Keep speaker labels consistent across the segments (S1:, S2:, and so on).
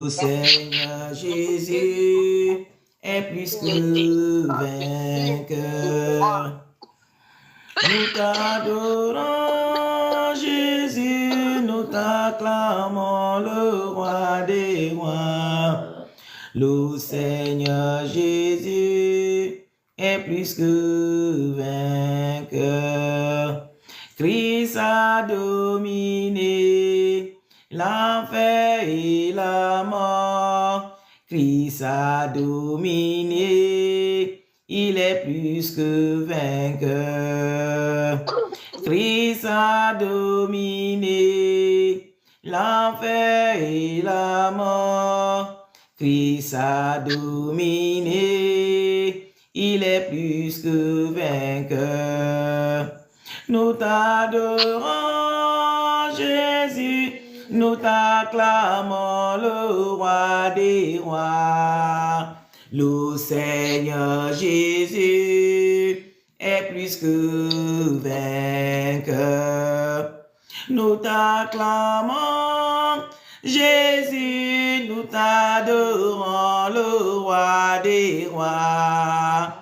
S1: Seigneur Jésus est plus que vainqueur. Nous t'adorons, Jésus, nous t'acclamons, le roi des rois. Le Seigneur Jésus est plus que vainqueur. Christ a dominé l'enfer et la mort. Christ a dominé, il est plus que vainqueur. Christ a dominé l'enfer et la mort. Christ a dominé, il est plus que vainqueur. Nous t'adorons, Jésus, nous t'acclamons, le roi des rois. Le Seigneur Jésus est plus que vainqueur. Nous t'acclamons, Jésus, nous t'adorons, le roi des rois.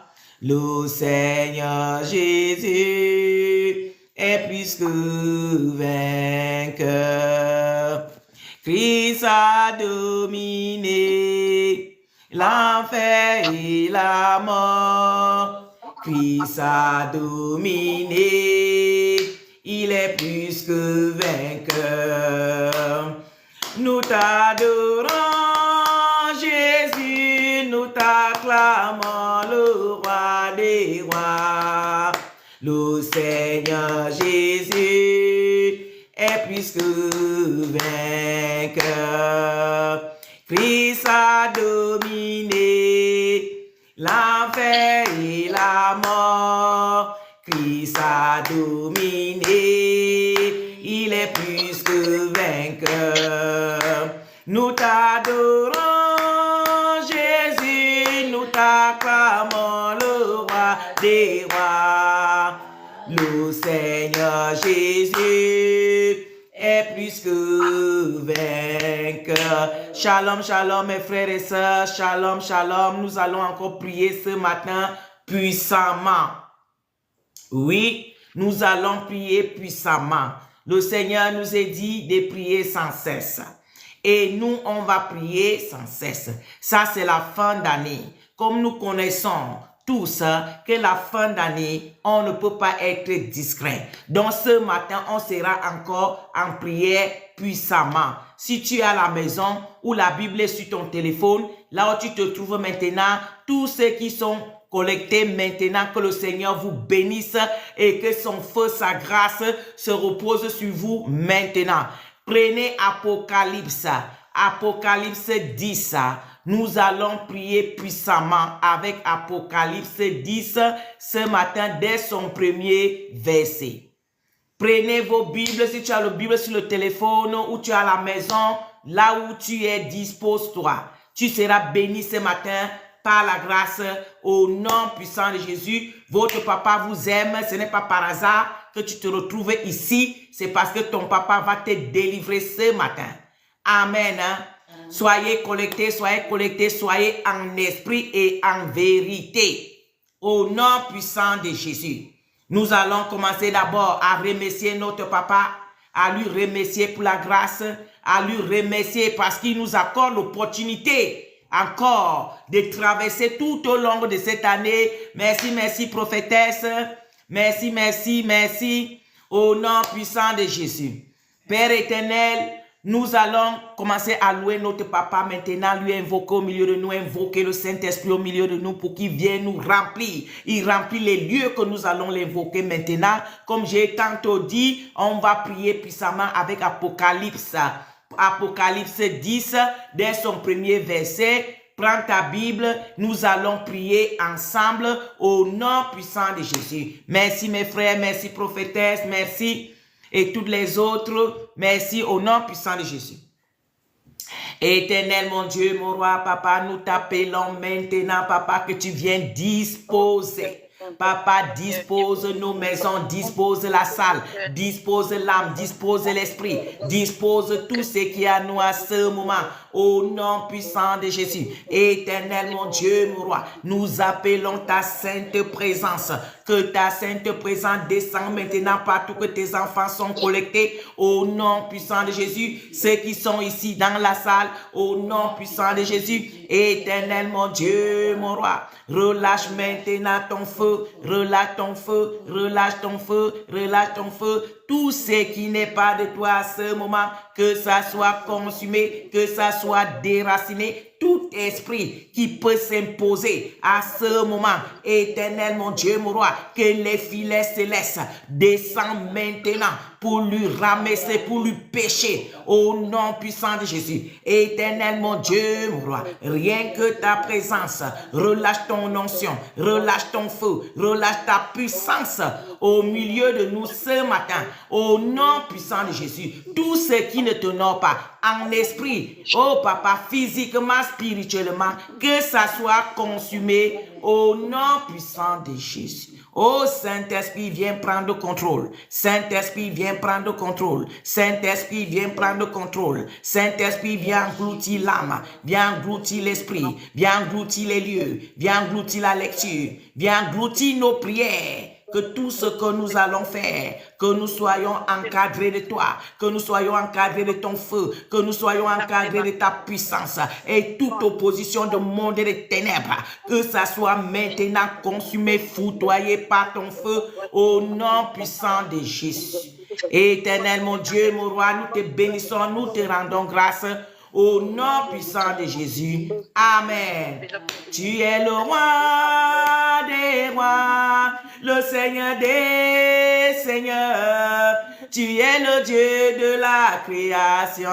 S1: Le Seigneur Jésus est plus que vainqueur. Christ a dominé l'enfer et la mort. Christ a dominé, il est plus que vainqueur. Nous t'adorons, Jésus, nous t'acclamons, le roi des rois. Le Seigneur Jésus est plus que vainqueur. Christ a dominé l'enfer et la mort. Christ a dominé, il est plus que vainqueur. Nous t'adorons, Jésus, nous t'acclamons, le roi des rois. Le Seigneur Jésus est plus que vainqueur. Shalom, shalom mes frères et sœurs, shalom, shalom. Nous allons encore prier ce matin puissamment. Oui, nous allons prier puissamment. Le Seigneur nous a dit de prier sans cesse. Et nous, on va prier sans cesse. Ça, c'est la fin d'année. Comme nous connaissons tous que la fin d'année, on ne peut pas être discret. Donc, ce matin, on sera encore en prière puissamment. Si tu es à la maison ou la Bible est sur ton téléphone, là où tu te trouves maintenant, tous ceux qui sont collectés maintenant, que le Seigneur vous bénisse et que son feu, sa grâce se repose sur vous maintenant. Prenez Apocalypse, Apocalypse 10. Nous allons prier puissamment avec Apocalypse 10 ce matin dès son premier verset. Prenez vos Bibles, si tu as la Bible sur le téléphone ou tu es à la maison, là où tu es, dispose-toi. Tu seras béni ce matin par la grâce au nom puissant de Jésus. Votre papa vous aime, ce n'est pas par hasard que tu te retrouves ici, c'est parce que ton papa va te délivrer ce matin. Amen. Soyez connectés, soyez en esprit et en vérité. Au nom puissant de Jésus. Nous allons commencer d'abord à remercier notre papa, à lui remercier pour la grâce, à lui remercier parce qu'il nous accorde l'opportunité encore de traverser tout au long de cette année. Merci, merci prophétesse. Merci, merci, merci. Au nom puissant de Jésus. Père éternel, nous allons commencer à louer notre papa maintenant, lui invoquer au milieu de nous, invoquer le Saint-Esprit au milieu de nous pour qu'il vienne nous remplir. Il remplit les lieux que nous allons l'invoquer maintenant. Comme j'ai tantôt dit, on va prier puissamment avec Apocalypse. Apocalypse 10, dès son premier verset. Prends ta Bible, nous allons prier ensemble au nom puissant de Jésus. Merci mes frères, merci prophétesse, merci et toutes les autres. Merci au nom puissant de Jésus. Éternel mon Dieu, mon roi, papa, nous t'appelons maintenant, papa, que tu viens disposer Papa, dispose nos maisons, dispose la salle, dispose l'âme, dispose l'esprit, dispose tout ce qui est à nous à ce moment. Au nom puissant de Jésus, Éternel mon Dieu, mon roi, nous appelons ta sainte présence. Que ta sainte présence descende maintenant partout que tes enfants sont collectés. Au nom puissant de Jésus, ceux qui sont ici dans la salle, au nom puissant de Jésus, Éternel mon Dieu, mon roi, relâche maintenant ton feu, relâche ton feu, relâche ton feu, relâche ton feu. Tout ce qui n'est pas de toi à ce moment, que ça soit consumé, que ça soit déraciné. Tout esprit qui peut s'imposer à ce moment, Éternel mon Dieu, mon roi, que les filets célestes descendent maintenant pour lui ramasser, pour lui pécher, au nom puissant de Jésus. Éternel mon Dieu, mon roi, rien que ta présence, relâche ton onction, relâche ton feu, relâche ta puissance au milieu de nous ce matin, au nom puissant de Jésus. Tout ce qui ne t'honore pas, en esprit, oh papa, physiquement, spirituellement, que ça soit consumé au nom puissant de Jésus. Oh Saint-Esprit, viens prendre contrôle. Saint-Esprit, viens prendre contrôle. Saint-Esprit, viens prendre contrôle. Saint-Esprit, viens engloutir l'âme, viens engloutir l'esprit, viens engloutir les lieux, viens engloutir la lecture, viens engloutir nos prières. Que tout ce que nous allons faire, que nous soyons encadrés de toi, que nous soyons encadrés de ton feu, que nous soyons encadrés de ta puissance et toute opposition de monde et de ténèbres, que ça soit maintenant consumé, foudroyé par ton feu au nom puissant de Jésus. Éternel mon Dieu, mon roi, nous te bénissons, nous te rendons grâce. Au nom puissant de Jésus. Amen. Tu es le roi des rois, le Seigneur des seigneurs. Tu es le Dieu de la création.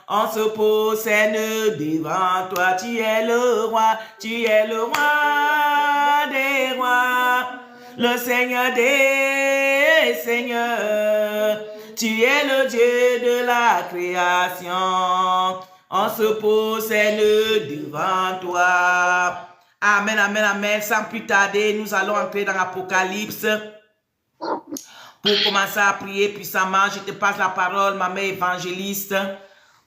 S1: On se possède devant toi. Tu es le roi des rois, le Seigneur des seigneurs. Tu es le Dieu de la création. On se possède devant toi. Amen, amen, amen. Sans plus tarder, nous allons entrer dans l'Apocalypse. Pour commencer à prier puissamment, je te passe la parole, ma mère évangéliste,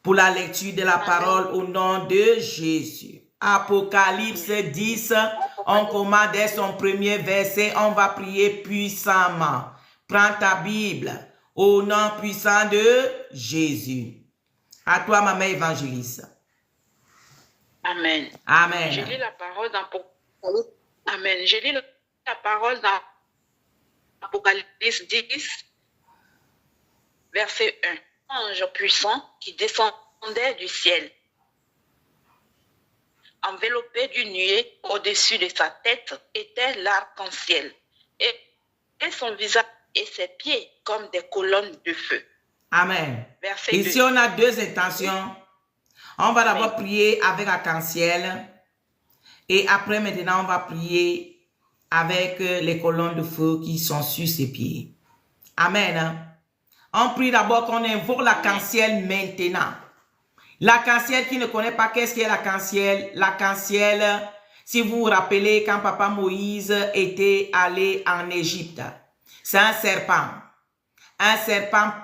S1: pour la lecture de la parole au nom de Jésus. Apocalypse 10, on commence dès son premier verset, on va prier puissamment. Prends ta Bible. Au nom puissant de Jésus. À toi, ma mère évangéliste.
S2: Amen.
S1: Amen.
S2: Je lis la parole dans Amen. Je lis la parole dans Apocalypse 10, verset 1. Un ange puissant qui descendait du ciel, enveloppé d'une nuée au-dessus de sa tête, était l'arc-en-ciel. Et son visage et ses pieds comme des colonnes de feu.
S1: Amen.
S2: Verset
S1: Ici,
S2: 2.
S1: on a deux intentions. On va d'abord prier avec arc-en-ciel. Et après, maintenant, on va prier avec les colonnes de feu qui sont sur ses pieds. Amen. On prie d'abord qu'on invoque l'arc-en-ciel maintenant. L'arc-en-ciel qui ne connaît pas qu'est-ce qu'est l'arc-en-ciel. L'arc-en-ciel, si vous vous rappelez, quand Papa Moïse était allé en Égypte, c'est un serpent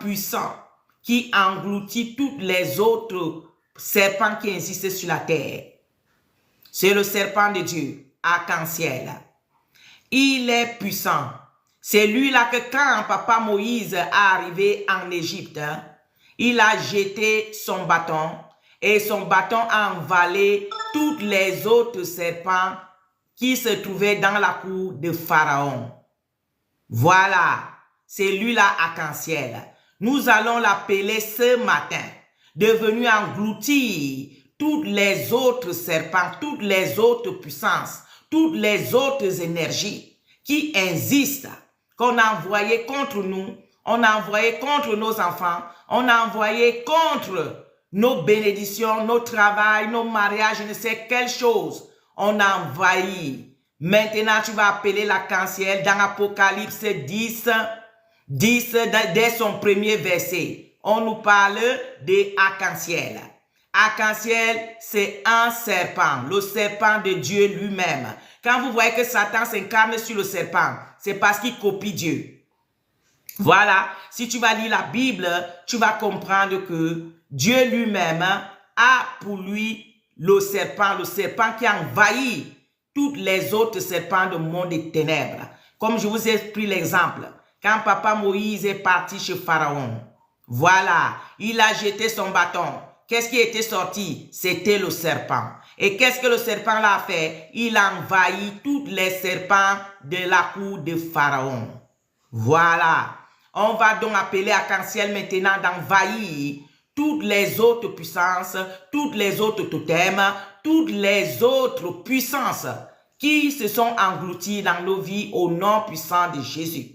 S1: puissant qui engloutit toutes les autres serpents qui existent sur la terre. C'est le serpent de Dieu, arc-en-ciel. Il est puissant. C'est lui-là que quand Papa Moïse est arrivé en Égypte, il a jeté son bâton et son bâton a envalé toutes les autres serpents qui se trouvaient dans la cour de Pharaon. Voilà, c'est lui-là arc-en-ciel. Nous allons l'appeler ce matin, devenu engloutir toutes les autres serpents, toutes les autres puissances, toutes les autres énergies qui existent, qu'on a envoyées contre nous, on a envoyé contre nos enfants, on a envoyé contre nos bénédictions, nos travails, nos mariages, je ne sais quelle chose. On a envahi. Maintenant, tu vas appeler l'arc-en-ciel dans Apocalypse 10, dès son premier verset. On nous parle de arc-en-ciel. Arc-en-ciel, c'est un serpent, le serpent de Dieu lui-même. Quand vous voyez que Satan s'incarne sur le serpent, c'est parce qu'il copie Dieu. Voilà, si tu vas lire la Bible, tu vas comprendre que Dieu lui-même a pour lui le serpent qui a envahi toutes les autres serpents du monde des ténèbres. Comme je vous ai pris l'exemple, quand papa Moïse est parti chez Pharaon, voilà, il a jeté son bâton. Qu'est-ce qui était sorti? C'était le serpent. Et qu'est-ce que le serpent l'a fait? Il a envahi tous les serpents de la cour de Pharaon. Voilà. On va donc appeler Arc-en-ciel maintenant d'envahir toutes les autres puissances, toutes les autres totems, toutes les autres puissances qui se sont englouties dans nos vies au nom puissant de Jésus.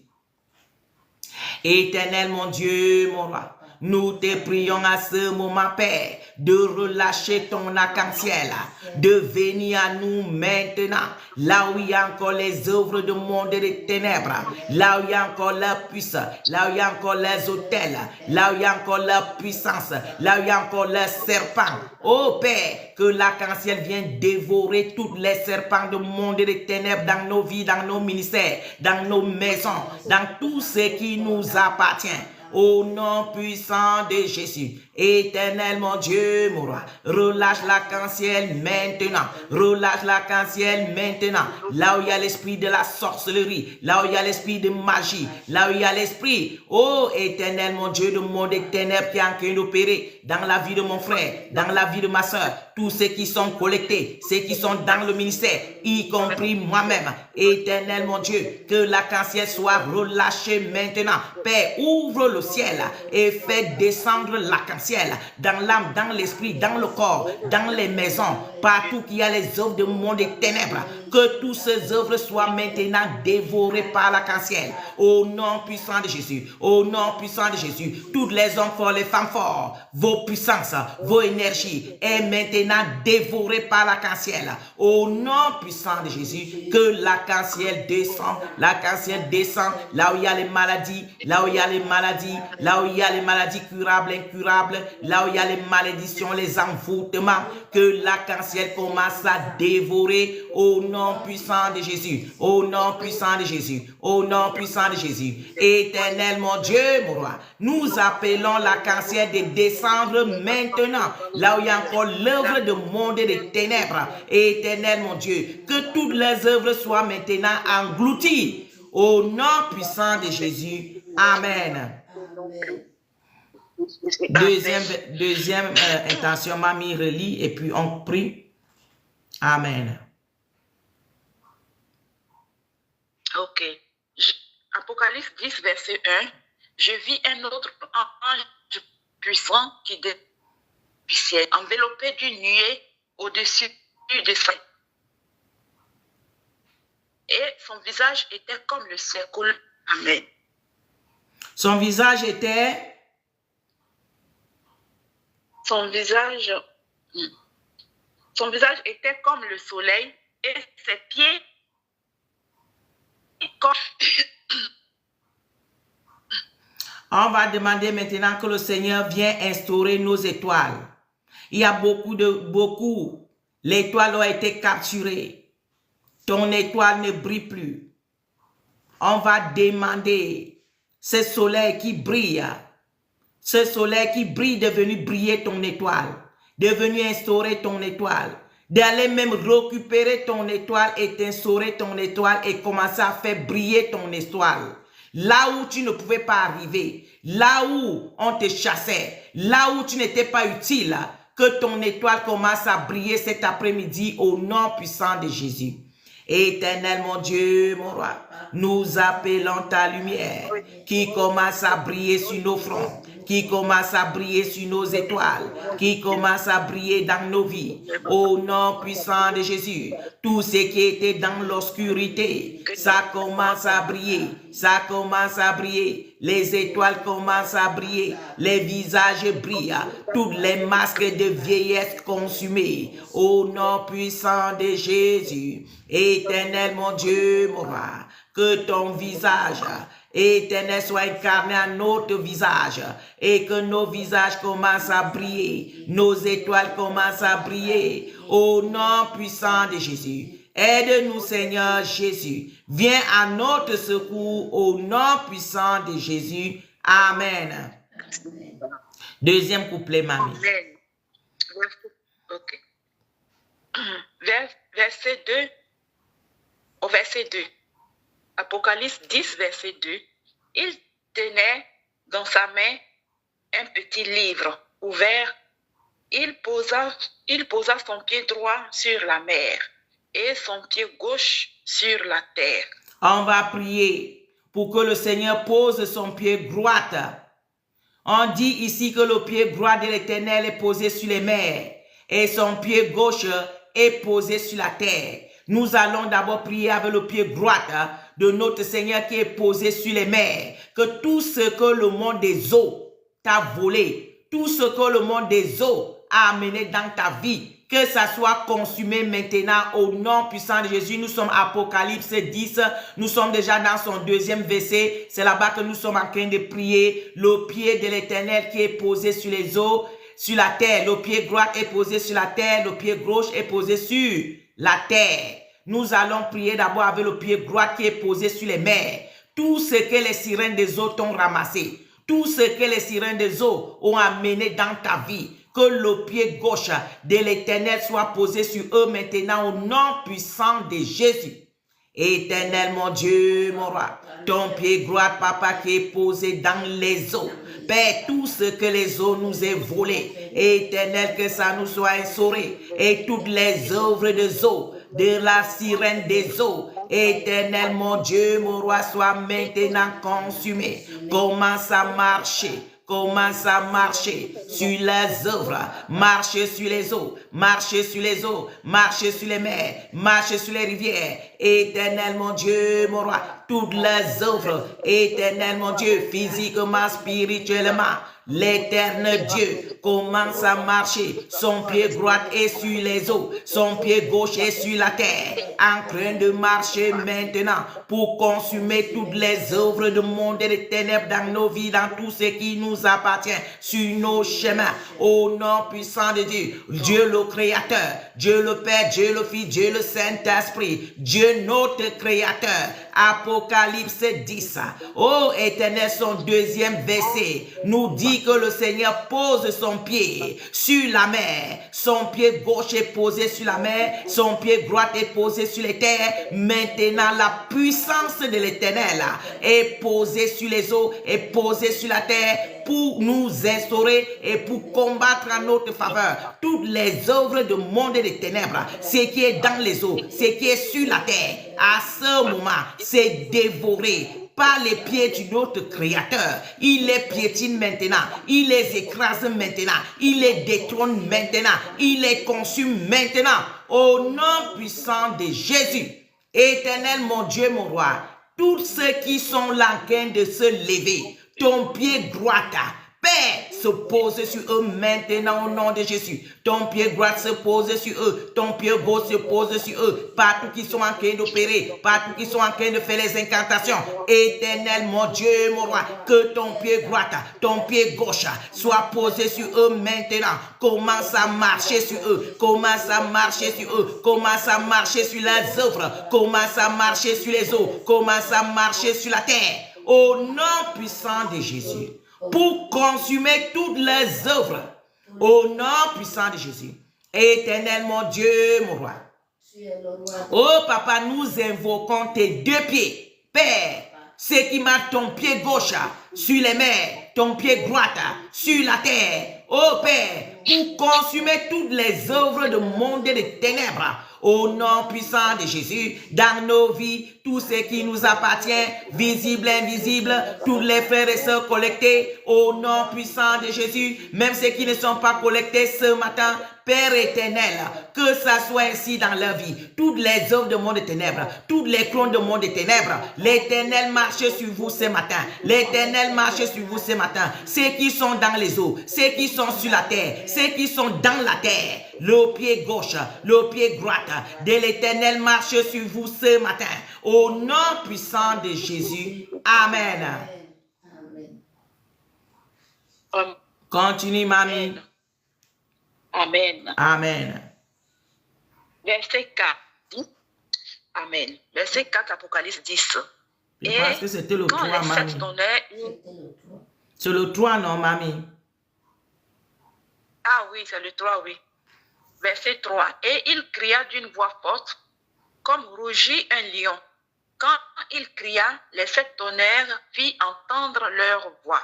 S1: Éternel mon Dieu, mon roi, nous te prions à ce moment, Père, de relâcher ton arc-en-ciel, de venir à nous maintenant, là où il y a encore les œuvres du monde des ténèbres, là où il y a encore la puissance, là où il y a encore les hôtels, là où il y a encore la puissance, là où il y a encore les serpents. Oh Père, que l'arc-en-ciel vienne dévorer tous les serpents du monde des ténèbres dans nos vies, dans nos ministères, dans nos maisons, dans tout ce qui nous appartient. Au nom puissant de Jésus, éternel mon Dieu, mon roi, relâche l'arc-en-ciel maintenant, relâche l'arc-en-ciel maintenant, là où il y a l'esprit de la sorcellerie, là où il y a l'esprit de magie, là où il y a l'esprit, oh éternel mon Dieu, du monde des ténèbres qui est en train d'opérer dans la vie de mon frère, dans la vie de ma soeur, tous ceux qui sont collectés, ceux qui sont dans le ministère, y compris moi-même, éternel mon Dieu, que l'arc-en-ciel soit relâché maintenant. Père, ouvre le ciel et fait descendre l'arc-en-ciel dans l'âme, dans l'esprit, dans le corps, dans les maisons, partout qu'il y a les œuvres du monde des ténèbres, que toutes ces œuvres soient maintenant dévorées par l'arc-en-ciel. Au nom puissant de Jésus, au nom puissant de Jésus, tous les hommes forts, les femmes fortes, vos puissances, vos énergies, est maintenant dévorée par l'arc-en-ciel. Au nom puissant de Jésus, que l'arc-en-ciel descend là où il y a les maladies, là où il y a les maladies, là où il y a les maladies curables, incurables, là où il y a les malédictions, les envoûtements, que l'arc-en-ciel commence à dévorer au nom puissant de Jésus, au nom puissant de Jésus, au nom puissant de Jésus. Éternel mon Dieu, mon roi, nous appelons l'arc-en-ciel de descendre maintenant, là où il y a encore l'œuvre du monde des ténèbres. Éternel mon Dieu, que toutes les œuvres soient maintenant englouties au nom puissant de Jésus. Amen. Deuxième intention, mamie relit et puis on prie. Amen.
S2: Ok. Apocalypse 10, verset 1. Je vis un autre ange puissant qui descend du ciel, enveloppé d'une nuée au-dessus de sa. Et son visage était comme le cercle. Amen.
S1: Son visage était...
S2: Son visage était comme le soleil et ses pieds comme...
S1: On va demander maintenant que le Seigneur vienne instaurer nos étoiles. Il y a beaucoup. L'étoile a été capturée. Ton étoile ne brille plus. On va demander ce soleil qui brille. Ce soleil qui brille devenu briller ton étoile. Devenu instaurer ton étoile. D'aller même récupérer ton étoile et t'instaurer ton étoile et commencer à faire briller ton étoile. Là où tu ne pouvais pas arriver, là où on te chassait, là où tu n'étais pas utile, que ton étoile commence à briller cet après-midi au nom puissant de Jésus. Éternel mon Dieu, mon roi, nous appelons ta lumière qui commence à briller sur nos fronts, qui commence à briller sur nos étoiles, qui commence à briller dans nos vies. Au nom puissant de Jésus, tout ce qui était dans l'obscurité, ça commence à briller, ça commence à briller. Les étoiles commencent à briller, les visages brillent, toutes les masques de vieillesse consumées. Au nom puissant de Jésus, éternel mon Dieu, mon roi, que ton visage Éternel, sois incarné à notre visage et que nos visages commencent à briller, nos étoiles commencent à briller au nom puissant de Jésus. Aide-nous, Seigneur Jésus. Viens à notre secours au nom puissant de Jésus. Amen. Deuxième couplet, mamie.
S2: Amen. Ok. Verset 2. Au verset 2. Apocalypse 10, verset 2. Il tenait dans sa main un petit livre ouvert. Il posa son pied droit sur la mer et son pied gauche sur la terre.
S1: On va prier pour que le Seigneur pose son pied droit. On dit ici que le pied droit de l'Éternel est posé sur les mers et son pied gauche est posé sur la terre. Nous allons d'abord prier avec le pied droit de notre Seigneur qui est posé sur les mers. Que tout ce que le monde des eaux t'a volé, tout ce que le monde des eaux a amené dans ta vie, que ça soit consumé maintenant au nom puissant de Jésus. Nous sommes Apocalypse 10, nous sommes déjà dans son deuxième verset. C'est là-bas que nous sommes en train de prier. Le pied de l'Éternel qui est posé sur les eaux, sur la terre. Le pied droit est posé sur la terre, le pied gauche est posé sur la terre. Nous allons prier d'abord avec le pied droit qui est posé sur les mers. Tout ce que les sirènes des eaux t'ont ramassé, tout ce que les sirènes des eaux ont amené dans ta vie, que le pied gauche de l'Éternel soit posé sur eux maintenant au nom puissant de Jésus. Éternel, mon Dieu, mon roi, ton pied droit, papa, qui est posé dans les eaux. Père, tout ce que les eaux nous aient volé, Éternel, que ça nous soit instauré. Et toutes les œuvres des eaux, de la sirène des eaux, Éternel, mon Dieu, mon roi, soit maintenant consumé. Commence à marcher. Commence à marcher sur les œuvres, marcher sur les eaux, marcher sur les eaux, marcher sur les mers, marcher sur les rivières. Éternel, mon Dieu, mon roi, toutes les œuvres, éternel, mon Dieu, physiquement, spirituellement, l'éternel Dieu commence à marcher. Son pied droit est sur les eaux, son pied gauche est sur la terre, en train de marcher maintenant pour consumer toutes les œuvres du monde et des ténèbres dans nos vies, dans tout ce qui nous appartient, sur nos chemins. Au nom puissant de Dieu, Dieu le Créateur, Dieu le Père, Dieu le Fils, Dieu le Saint-Esprit, Dieu notre Créateur. Apocalypse 10. Oh éternel, son deuxième verset nous dit que le Seigneur pose son pied sur la mer. Son pied gauche est posé sur la mer, son pied droit est posé sur les terres. Maintenant, la puissance de l'Éternel est posée sur les eaux, est posée sur la terre pour nous instaurer et pour combattre en notre faveur toutes les œuvres du monde des ténèbres. Ce qui est dans les eaux, ce qui est sur la terre, à ce moment, c'est dévoré par les pieds de notre Créateur. Il les piétine maintenant, il les écrase maintenant, il les détrône maintenant, il les consume maintenant. Au nom puissant de Jésus, éternel mon Dieu, mon roi, tous ceux qui sont là en train de se lever, ton pied droit, Père, se pose sur eux maintenant au nom de Jésus. Ton pied droit se pose sur eux. Ton pied gauche se pose sur eux. Partout qui sont en train d'opérer, partout qui sont en train de faire les incantations. Éternel, mon Dieu, mon roi, que ton pied droit, ton pied gauche soit posé sur eux maintenant. Commence à marcher sur eux. Commence à marcher sur eux. Commence à marcher sur les œuvres. Commence à marcher sur les eaux. Commence à marcher sur la terre. Au nom puissant de Jésus. Pour consumer toutes les œuvres au nom puissant de Jésus. Éternel, mon Dieu, mon roi. Oh, papa, nous invoquons tes deux pieds. Père, ce qui marque ton pied gauche sur les mers, ton pied droit sur la terre. Oh, Père, pour consumer toutes les œuvres du monde des ténèbres. Au nom puissant de Jésus, dans nos vies, tout ce qui nous appartient, visible, invisible, tous les frères et sœurs collectés, au nom puissant de Jésus, même ceux qui ne sont pas collectés ce matin, Père éternel, que ça soit ainsi dans leur vie. Toutes les œuvres du monde des ténèbres, toutes les clones du monde des ténèbres, l'Éternel marche sur vous ce matin. L'Éternel marche sur vous ce matin. Ceux qui sont dans les eaux, ceux qui sont sur la terre, ceux qui sont dans la terre, le pied gauche, le pied droit de l'Éternel marche sur vous ce matin. Au nom puissant de Jésus. Amen. Continue, mamie.
S2: Amen.
S1: Amen.
S2: Verset 4. Amen. Verset 4, Apocalypse 10.
S1: Je pense que c'était le 3,
S2: quand les
S1: mamie.
S2: sept tonnerres...
S1: C'est le 3, non, mamie?
S2: Ah oui, c'est le 3, oui. Verset 3. Et il cria d'une voix forte, comme rugit un lion. Quand il cria, les sept tonnerres firent entendre leur voix.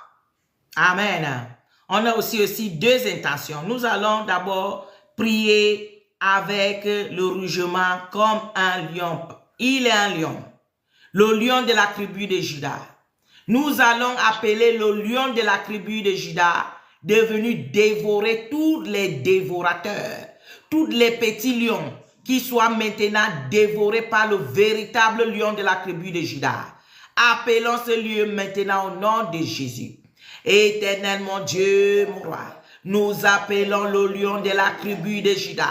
S1: Amen. On a aussi deux intentions. Nous allons d'abord prier avec le rugement comme un lion. Il est un lion. Le lion de la tribu de Juda. Nous allons appeler le lion de la tribu de Juda devenu dévorer tous les dévorateurs, tous les petits lions qui soient maintenant dévorés par le véritable lion de la tribu de Juda. Appelons ce lieu maintenant au nom de Jésus. Éternel mon Dieu, mon roi, nous appelons le lion de la tribu de Juda,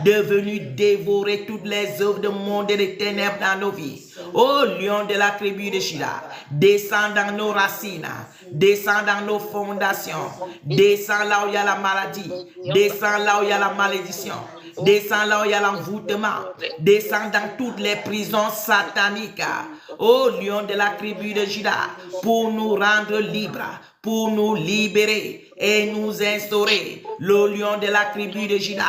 S1: devenu dévorer toutes les œuvres de monde et de ténèbres dans nos vies. Ô lion de la tribu de Juda, descends dans nos racines, descends dans nos fondations, descends là où il y a la maladie, descends là où il y a la malédiction, descends là où il y a l'envoûtement, descends dans toutes les prisons sataniques. Ô lion de la tribu de Juda, pour nous rendre libres, pour nous libérer et nous instaurer, le lion de la tribu de Juda.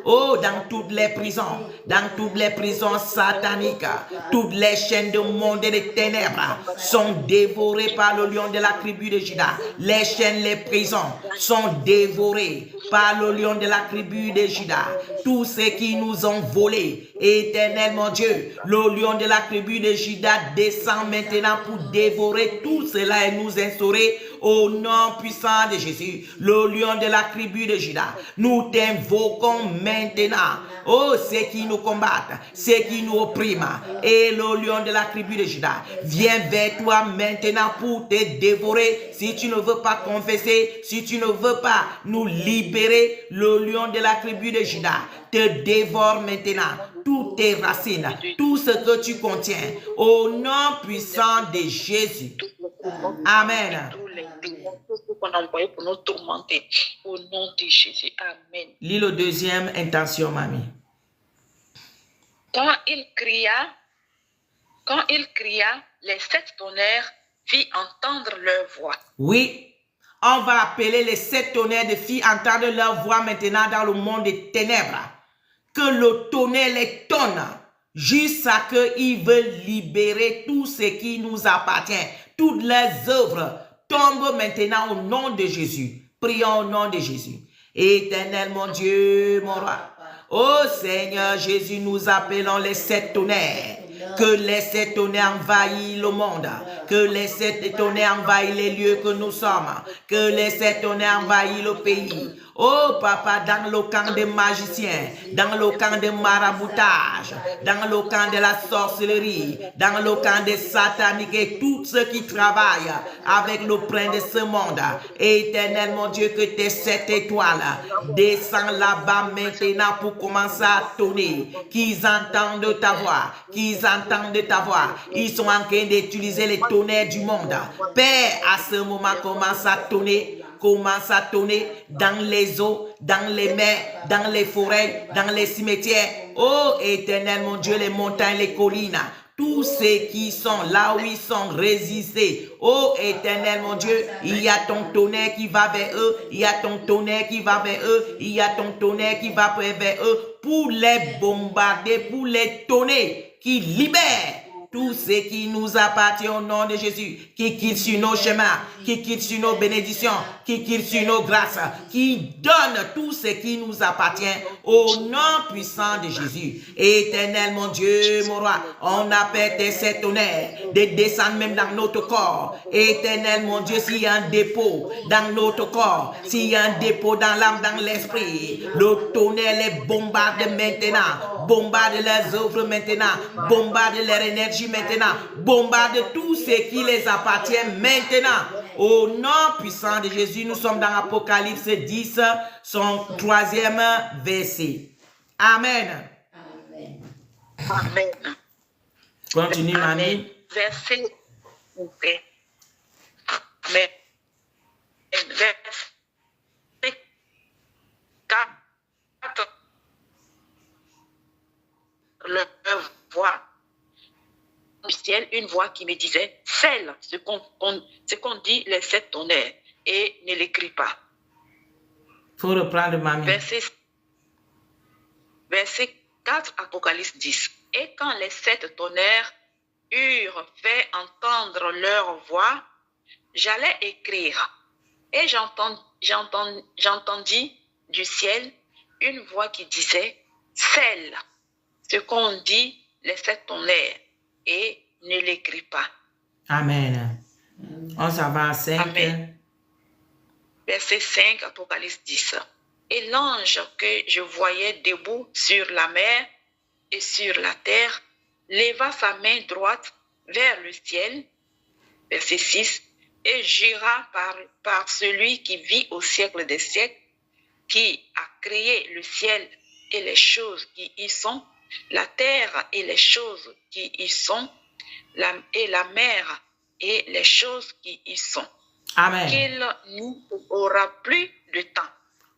S1: Oh, dans toutes les prisons sataniques, toutes les chaînes de monde et de ténèbres sont dévorées par le lion de la tribu de Juda. Les chaînes, les prisons sont dévorées par le lion de la tribu de Juda. Tous ceux qui nous ont volés, éternel mon Dieu, le lion de la tribu de Juda descend maintenant pour dévorer tout cela et nous instaurer au nom puissant de Jésus, le lion de la tribu de Juda. Nous t'invoquons maintenant. Oh, ceux qui nous combattent, ceux qui nous oppriment, et le lion de la tribu de Juda vient vers toi maintenant pour te dévorer. Si tu ne veux pas confesser, si tu ne veux pas nous libérer, le lion de la tribu de Juda te dévore maintenant toutes tes racines, tout ce que tu contiens, au nom puissant de Jésus. Amen.
S2: Qu'on a envoyé pour nous tourmenter, au nom de Jésus. Amen.
S1: Lis le deuxième intention, mamie.
S2: Quand il cria, les sept tonnerres firent entendre leur voix.
S1: Oui, on va appeler les sept tonnerres de filles entendre leur voix maintenant dans le monde des ténèbres. Que le tonnerre les tonne jusqu'à ce qu'ils veulent libérer tout ce qui nous appartient. Toutes les œuvres tombent maintenant au nom de Jésus. Prions au nom de Jésus. Éternel mon Dieu, mon roi. Ô Seigneur Jésus, nous appelons les sept tonnerres. Que les sept tonnerres envahissent le monde. Que les sept tonnerres envahissent les lieux que nous sommes. Que les sept tonnerres envahissent le pays. Oh papa, dans le camp des magiciens, dans le camp des maraboutage, dans le camp de la sorcellerie, dans le camp des sataniques et tous ceux qui travaillent avec le prince de ce monde. Éternel mon Dieu, que tes sept étoiles descendent là-bas maintenant pour commencer à tonner. Qu'ils entendent ta voix, qu'ils entendent ta voix. Ils sont en train d'utiliser les tonnerres du monde. Père, à ce moment, commence à tonner dans les eaux, dans les mers, dans les forêts, dans les cimetières. Oh éternel mon Dieu, les montagnes, les collines, tous ceux qui sont là où ils sont résistés. Oh éternel mon Dieu, il y a ton tonnerre qui va vers eux, il y a ton tonnerre qui va vers eux, il y a ton tonnerre qui va vers eux pour les bombarder, pour les tonner, qui libèrent tout ce qui nous appartient au nom de Jésus, qui quitte sur nos chemins, qui quitte sur nos bénédictions, qui quitte sur nos grâces, qui donne tout ce qui nous appartient au nom puissant de Jésus. Éternel mon Dieu, mon roi, on appelle tes sept tonnerres de descendre même dans notre corps. Éternel mon Dieu, s'il y a un dépôt dans notre corps, s'il y a un dépôt dans l'âme, dans l'esprit, le tonnerre les bombarde maintenant, bombarde les œuvres maintenant, bombarde leur énergie maintenant, bombarde tout ce qui les appartient maintenant Au nom puissant de Jésus, nous sommes dans Apocalypse 10, son 3e verset. Amen.
S2: Amen.
S1: Continue, mamie.
S2: Verset. Okay. Amen. Verset 4. Le voix du ciel, une voix qui me disait, scelle ce qu'on dit les 7 tonnerres et ne l'écris pas.
S1: Faut reprendre, mamie.
S2: Verset 4, Apocalypse 10. Et quand les 7 tonnerres eurent fait entendre leur voix, j'allais écrire. Et j'entendis du ciel une voix qui disait, scelle ce qu'on dit les 7 tonnerres et ne l'écris pas.
S1: Amen. On s'en va à 5.
S2: Amen. Verset 5, Apocalypse 10. Et l'ange que je voyais debout sur la mer et sur la terre leva sa main droite vers le ciel. Verset 6. Et jura par celui qui vit au siècle des siècles, qui a créé le ciel et les choses qui y sont, la terre et les choses qui y sont, et la mer et les choses qui y sont.
S1: Amen.
S2: Qu'il n'y aura plus de temps.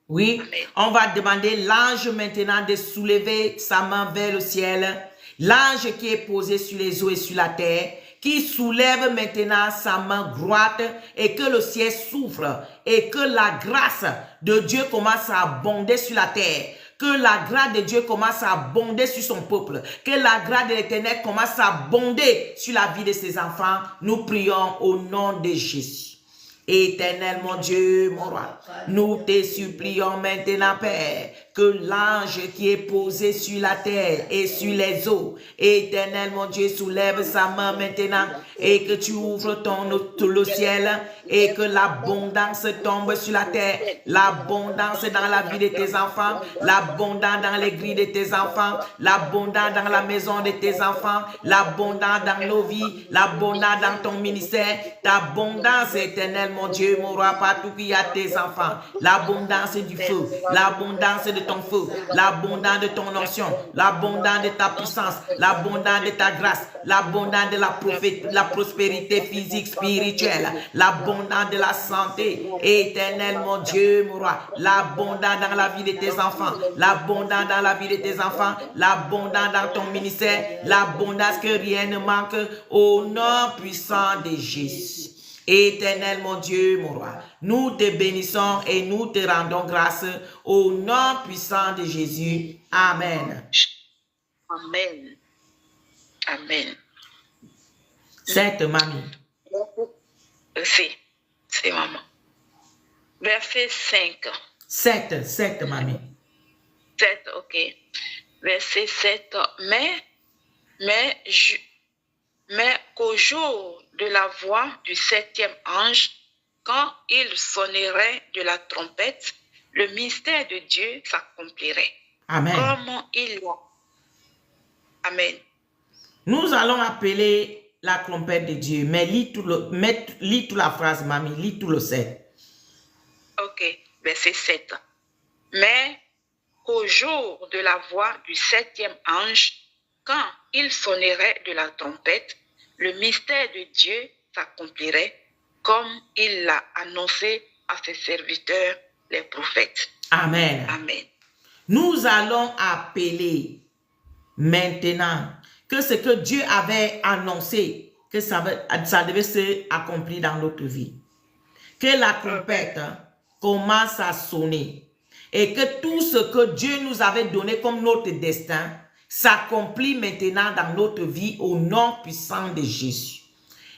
S1: Oui,
S2: Amen.
S1: On va demander l'ange maintenant de soulever sa main vers le ciel. L'ange qui est posé sur les eaux et sur la terre, qui soulève maintenant sa main droite et que le ciel s'ouvre et que la grâce de Dieu commence à abonder sur la terre. Que la grâce de Dieu commence à abonder sur son peuple. Que la grâce de l'Éternel commence à abonder sur la vie de ses enfants. Nous prions au nom de Jésus. Éternel mon Dieu, mon roi, nous te supplions maintenant, Père, que l'ange qui est posé sur la terre et sur les eaux, Éternel mon Dieu, soulève sa main maintenant et que tu ouvres le ciel et que l'abondance tombe sur la terre, l'abondance dans la vie de tes enfants, l'abondance dans l'église de tes enfants, l'abondance dans la maison de tes enfants, l'abondance dans nos vies, l'abondance dans ton ministère, l'abondance éternelle, mon Dieu, mon roi, partout qu'il y a tes enfants, l'abondance du feu, l'abondance de ton feu, l'abondance de ton onction, l'abondance de ta puissance, l'abondance de ta grâce, l'abondance de la prospérité physique, spirituelle, l'abondance de la santé, éternel, mon Dieu, mon roi, l'abondance dans la vie de tes enfants, l'abondance dans la vie de tes enfants, l'abondance dans ton ministère, l'abondance que rien ne manque, au nom puissant de Jésus. Éternel, mon Dieu, mon roi, nous te bénissons et nous te rendons grâce au nom puissant de Jésus. Amen.
S2: Amen. Amen.
S1: 7, mamie.
S2: C'est maman. Verset 5.
S1: 7, mamie.
S2: 7, ok. Verset 7. Mais qu'au jour de la voix du 7e ange, quand il sonnerait de la trompette, le mystère de Dieu s'accomplirait.
S1: Amen.
S2: Comme il l'a. Amen.
S1: Nous allons appeler la trompette de Dieu, mais lis toute la phrase, mamie, lis tout le 7.
S2: Ok, verset 7. Mais qu'au jour de la voix du 7e ange, quand il sonnerait de la trompette, le mystère de Dieu s'accomplirait comme il l'a annoncé à ses serviteurs, les prophètes.
S1: Amen.
S2: Amen.
S1: Nous allons appeler maintenant que ce que Dieu avait annoncé, que ça devait se accomplir dans notre vie. Que la trompette commence à sonner et que tout ce que Dieu nous avait donné comme notre destin s'accomplit maintenant dans notre vie au nom puissant de Jésus.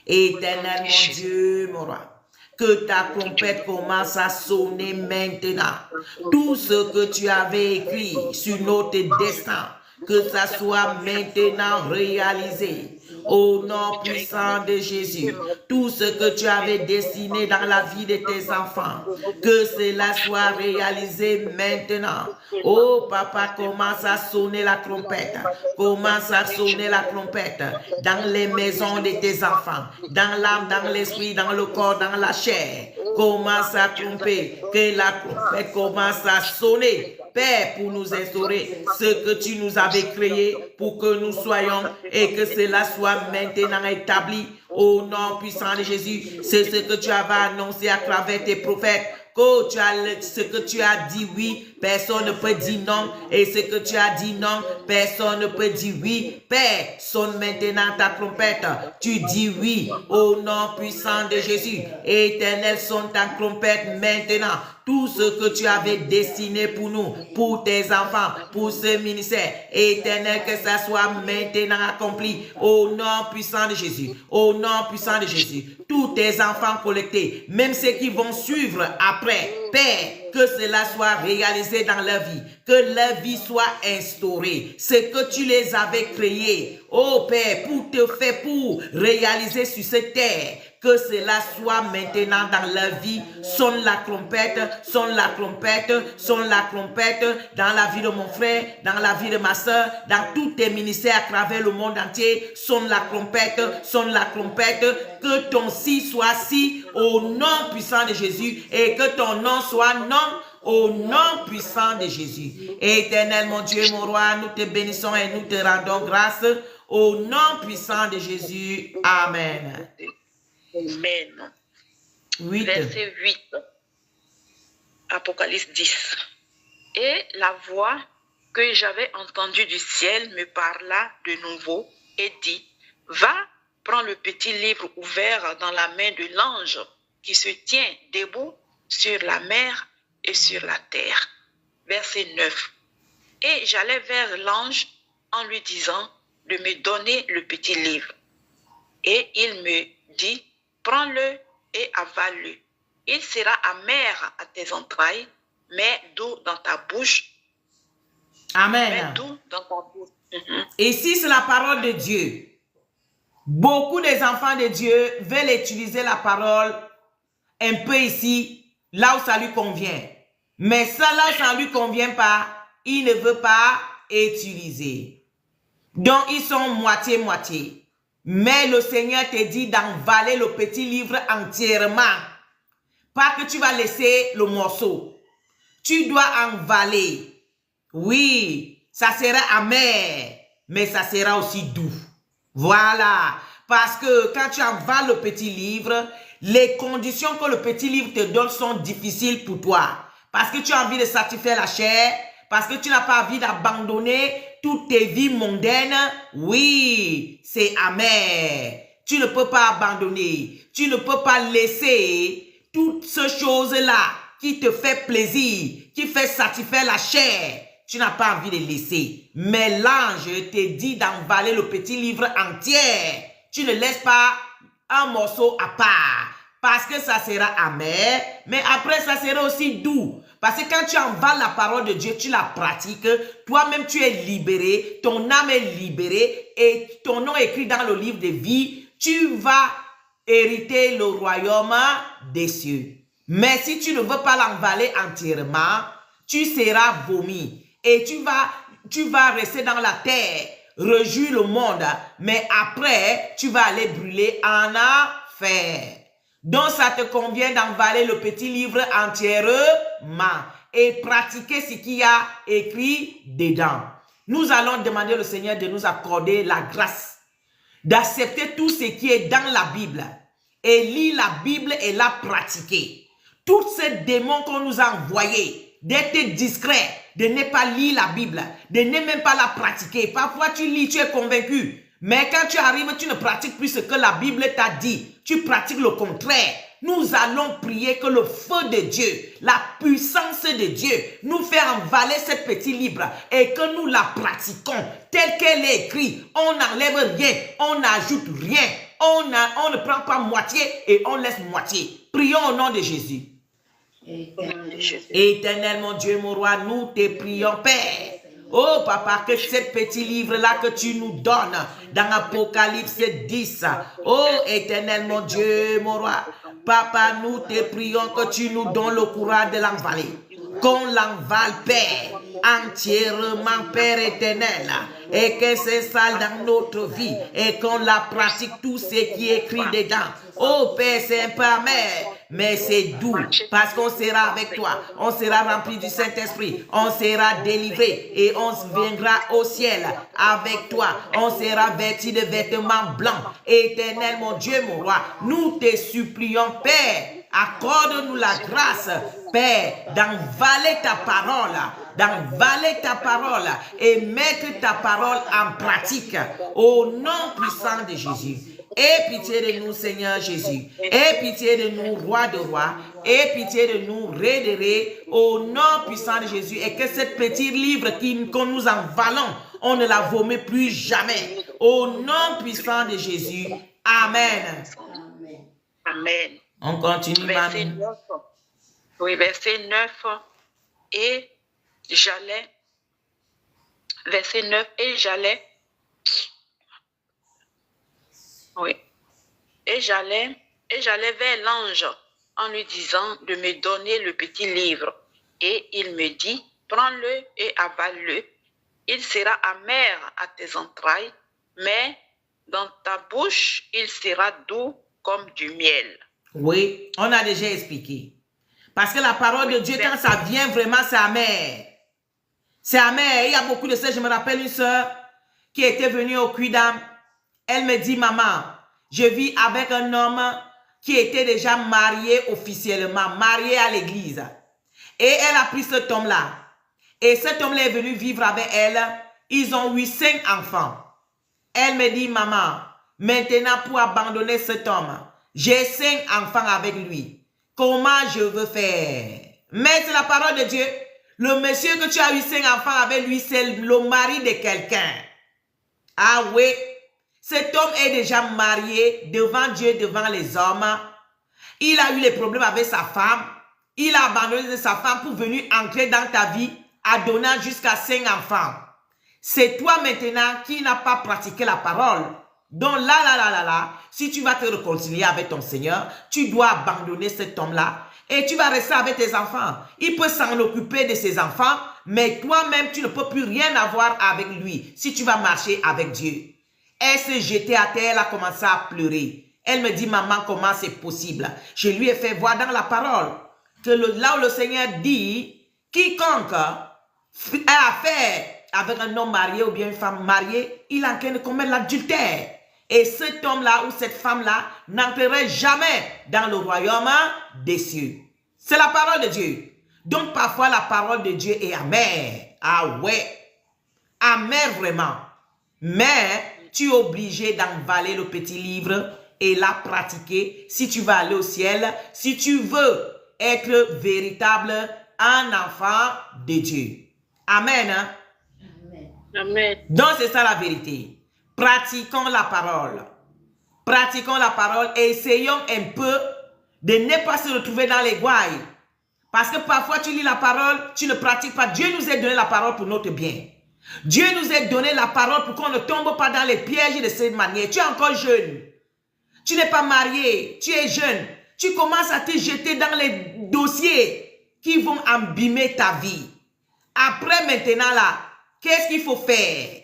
S1: Éternel mon Dieu, mon roi, que ta trompette commence à sonner maintenant. Tout ce que tu avais écrit sur notre destin, que ça soit maintenant réalisé. Au nom puissant de Jésus, tout ce que tu avais destiné dans la vie de tes enfants, que cela soit réalisé maintenant. Oh papa, commence à sonner la trompette. Commence à sonner la trompette dans les maisons de tes enfants, dans l'âme, dans l'esprit, dans le corps, dans la chair. Commence à tromper, que la trompette commence à sonner. Père, pour nous instaurer ce que tu nous avais créé pour que nous soyons et que cela soit maintenant établi au nom puissant de Jésus. C'est ce que tu avais annoncé à travers tes prophètes. Que ce que tu as dit oui, personne ne peut dire non. Et ce que tu as dit non, personne ne peut dire oui. Père, sonne maintenant ta trompette. Tu dis oui au nom puissant de Jésus. Éternel, sonne ta trompette maintenant. Tout ce que tu avais destiné pour nous, pour tes enfants, pour ce ministère, Éternel, que ça soit maintenant accompli au nom puissant de Jésus. Au nom puissant de Jésus. Tous tes enfants collectés, même ceux qui vont suivre après, Père, que cela soit réalisé dans leur vie, que leur vie soit instaurée, ce que tu les avais créés, oh Père, pour te faire, pour réaliser sur cette terre, que cela soit maintenant dans leur vie. Sonne la trompette, sonne la trompette, sonne la trompette dans la vie de mon frère, dans la vie de ma soeur, dans tous tes ministères à travers le monde entier. Sonne la trompette, que ton si soit si au nom puissant de Jésus et que ton non soit non au nom puissant de Jésus. Éternel, mon Dieu, mon roi, nous te bénissons et nous te rendons grâce au nom puissant de Jésus. Amen.
S2: Amen.
S1: 8.
S2: Verset 8. Apocalypse 10. Et la voix que j'avais entendue du ciel me parla de nouveau et dit, va, prends le petit livre ouvert dans la main de l'ange qui se tient debout sur la mer et sur la terre. Verset 9. Et j'allai vers l'ange en lui disant de me donner le petit livre. Et il me dit, prends-le et avale-le. Il sera amer à tes entrailles, mais doux dans ta bouche.
S1: Amen.
S2: Mais doux dans ta bouche.
S1: Ici, c'est la parole de Dieu. Beaucoup des enfants de Dieu veulent utiliser la parole un peu ici, là où ça lui convient. Mais ça, là où ça ne lui convient pas, il ne veut pas utiliser. Donc, ils sont moitié-moitié. Mais le Seigneur te dit d'envaler le petit livre entièrement. Pas que tu vas laisser le morceau. Tu dois envaler. Oui, ça sera amer, mais ça sera aussi doux. Voilà. Parce que quand tu envales le petit livre, les conditions que le petit livre te donne sont difficiles pour toi. Parce que tu as envie de satisfaire la chair, parce que tu n'as pas envie d'abandonner toutes tes vies mondaines. Oui, c'est amer. Tu ne peux pas abandonner. Tu ne peux pas laisser toutes ces choses-là qui te fait plaisir, qui fait satisfaire la chair. Tu n'as pas envie de laisser. Mais l'ange te dit d'envaler le petit livre entier. Tu ne laisses pas un morceau à part. Parce que ça sera amer, mais après ça sera aussi doux. Parce que quand tu envales la parole de Dieu, tu la pratiques, toi-même tu es libéré, ton âme est libérée et ton nom est écrit dans le livre de vie. Tu vas hériter le royaume des cieux. Mais si tu ne veux pas l'envaler entièrement, tu seras vomi et tu vas rester dans la terre, réjouir le monde, mais après tu vas aller brûler en enfer. Donc, ça te convient d'envaler le petit livre entièrement et pratiquer ce qu'il y a écrit dedans. Nous allons demander au Seigneur de nous accorder la grâce d'accepter tout ce qui est dans la Bible et lire la Bible et la pratiquer. Tous ces démons qu'on nous a envoyés, d'être discret, de ne pas lire la Bible, de ne même pas la pratiquer. Parfois, tu lis, tu es convaincu. Mais quand tu arrives, tu ne pratiques plus ce que la Bible t'a dit. Tu pratiques le contraire. Nous allons prier que le feu de Dieu, la puissance de Dieu, nous fait envaler ce petit livre et que nous la pratiquons telle qu'elle est écrite. On n'enlève rien, on n'ajoute rien. On ne prend pas moitié et on laisse moitié. Prions au nom de Jésus. Éternel, mon Dieu, mon roi, nous te prions, Père. Oh papa, que ce petit livre-là que tu nous donnes dans Apocalypse 10. Oh éternel mon Dieu, mon roi. Papa, nous te prions que tu nous donnes le courage de l'envaler. Qu'on l'envale, Père, entièrement, Père éternel, et que c'est ça dans notre vie, et qu'on la pratique tout ce qui est écrit dedans. Oh Père, c'est un peu amer, mais c'est doux, parce qu'on sera avec toi, on sera rempli du Saint-Esprit, on sera délivré, et on viendra au ciel avec toi, on sera vêtu de vêtements blancs. Éternel, mon Dieu, mon roi, nous te supplions, Père, accorde-nous la grâce, Père, d'envaler ta parole et mettre ta parole en pratique au nom puissant de Jésus. Aie pitié de nous, Seigneur Jésus. Aie pitié de nous, Roi de rois. Aie pitié de nous, Ré de ré, au nom puissant de Jésus. Et que cette petit livre que nous envalons, on ne la vomit plus jamais. Au nom puissant de Jésus. Amen.
S2: Amen.
S1: On continue,
S2: verset 9. Oui, verset 9. Et j'allais. Verset 9. Et j'allais. Oui. Et j'allais vers l'ange en lui disant de me donner le petit livre. Et il me dit, prends-le et avale-le. Il sera amer à tes entrailles, mais dans ta bouche, il sera doux comme du miel.
S1: Oui, on a déjà expliqué. Parce que la parole de Dieu, quand ça vient vraiment, c'est amer. C'est amer. Il y a beaucoup de sœurs. Je me rappelle une sœur qui était venue au Cuidam. Elle me dit, maman, je vis avec un homme qui était déjà marié officiellement, marié à l'église. Et elle a pris cet homme-là. Et cet homme-là est venu vivre avec elle. Ils ont eu 5 enfants. Elle me dit, maman, maintenant pour abandonner cet homme, j'ai 5 enfants avec lui. Comment je veux faire? Mais c'est la parole de Dieu. Le monsieur que tu as eu 5 enfants avec lui, c'est le mari de quelqu'un. Ah oui. Cet homme est déjà marié devant Dieu, devant les hommes. Il a eu les problèmes avec sa femme. Il a abandonné sa femme pour venir entrer dans ta vie, en donnant jusqu'à 5 enfants. C'est toi maintenant qui n'as pas pratiqué la parole. Donc là, si tu vas te réconcilier avec ton Seigneur, tu dois abandonner cet homme-là et tu vas rester avec tes enfants. Il peut s'en occuper de ses enfants, mais toi-même, tu ne peux plus rien avoir avec lui si tu vas marcher avec Dieu. Elle s'est jetée à terre, elle a commencé à pleurer. Elle me dit, maman, comment c'est possible? Je lui ai fait voir dans la parole que là où le Seigneur dit, quiconque a affaire avec un homme marié ou bien une femme mariée, il est en train de commettre l'adultère. Et cet homme-là ou cette femme-là n'entrerait jamais dans le royaume des cieux. C'est la parole de Dieu. Donc parfois la parole de Dieu est amère. Ah ouais, amère vraiment. Mais tu es obligé d'envaler le petit livre et la pratiquer si tu vas aller au ciel, si tu veux être véritable un enfant de Dieu. Amen. Hein?
S2: Amen.
S1: Donc c'est ça la vérité. Pratiquons la parole. Pratiquons la parole et essayons un peu de ne pas se retrouver dans les gouailles. Parce que parfois tu lis la parole, tu ne pratiques pas. Dieu nous a donné la parole pour notre bien. Dieu nous a donné la parole pour qu'on ne tombe pas dans les pièges de cette manière. Tu es encore jeune. Tu n'es pas marié. Tu es jeune. Tu commences à te jeter dans les dossiers qui vont abîmer ta vie. Après maintenant là, qu'est-ce qu'il faut faire?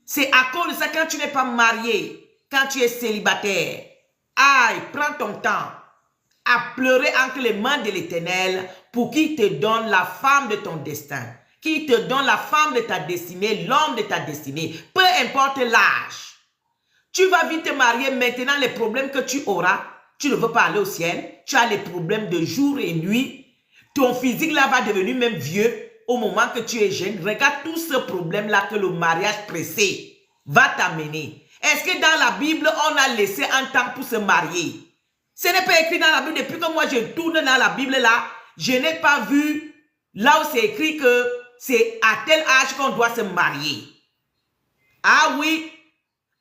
S1: C'est à cause de ça quand tu n'es pas marié, quand tu es célibataire. Aïe, prends ton temps à pleurer entre les mains de l'Éternel pour qu'il te donne la femme de ton destin. Qui te donne la femme de ta destinée, l'homme de ta destinée, peu importe l'âge. Tu vas vite te marier, maintenant les problèmes que tu auras, tu ne veux pas aller au ciel, tu as les problèmes de jour et nuit, ton physique là va devenir même vieux au moment que tu es jeune. Regarde tout ce problème là que le mariage pressé va t'amener. Est-ce que dans la Bible, on a laissé un temps pour se marier? Ce n'est pas écrit dans la Bible. Depuis que moi je tourne dans la Bible là, je n'ai pas vu là où c'est écrit que c'est à tel âge qu'on doit se marier. Ah oui,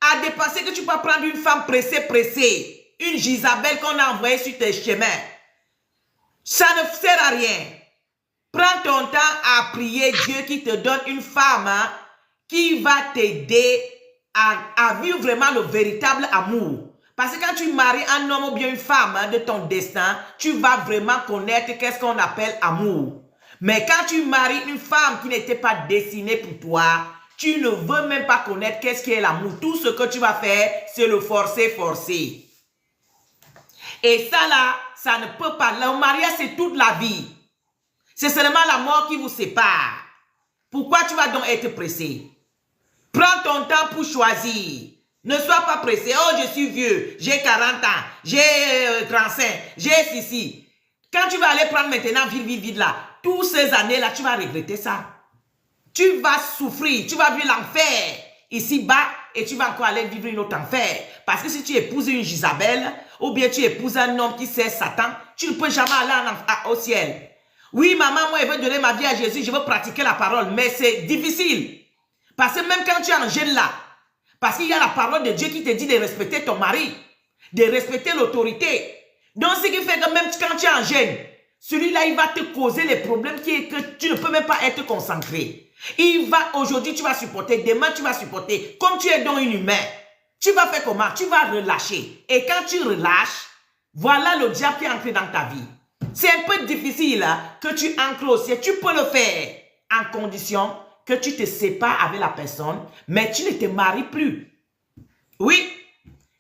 S1: à dépasser que tu peux prendre une femme pressée, une Jisabelle qu'on a envoyée sur tes chemins. Ça ne sert à rien. Prends ton temps à prier Dieu qui te donne une femme qui va t'aider à vivre vraiment le véritable amour. Parce que quand tu maries un homme ou bien une femme de ton destin, tu vas vraiment connaître qu'est-ce qu'on appelle amour. Mais quand tu maries une femme qui n'était pas destinée pour toi, tu ne veux même pas connaître qu'est-ce qui est l'amour. Tout ce que tu vas faire, c'est le forcer. Et ça là, ça ne peut pas. Le mariage, c'est toute la vie. C'est seulement la mort qui vous sépare. Pourquoi tu vas donc être pressé? Prends ton temps pour choisir. Ne sois pas pressé. Oh, je suis vieux. J'ai 40 ans. J'ai 35. J'ai ceci. Quand tu vas aller prendre maintenant vide là, toutes ces années-là, tu vas regretter ça. Tu vas souffrir. Tu vas vivre l'enfer ici-bas et tu vas encore aller vivre une autre enfer. Parce que si tu épouses une Jézabel ou bien tu épouses un homme qui sert Satan, tu ne peux jamais aller au ciel. Oui, maman, moi, je veux donner ma vie à Jésus. Je veux pratiquer la parole. Mais c'est difficile. Parce que même quand tu es en jeûne là, parce qu'il y a la parole de Dieu qui te dit de respecter ton mari, de respecter l'autorité. Donc, ce qui fait que même quand tu es en jeûne, celui-là, il va te causer les problèmes qui est que tu ne peux même pas être concentré. Il va, aujourd'hui, tu vas supporter, demain, tu vas supporter. Comme tu es donc une humain, tu vas faire comment? Tu vas relâcher. Et quand tu relâches, voilà le diable qui est entré dans ta vie. C'est un peu difficile hein, que tu ancres au ciel. Tu peux le faire en condition que tu te sépares avec la personne, mais tu ne te maries plus. Oui,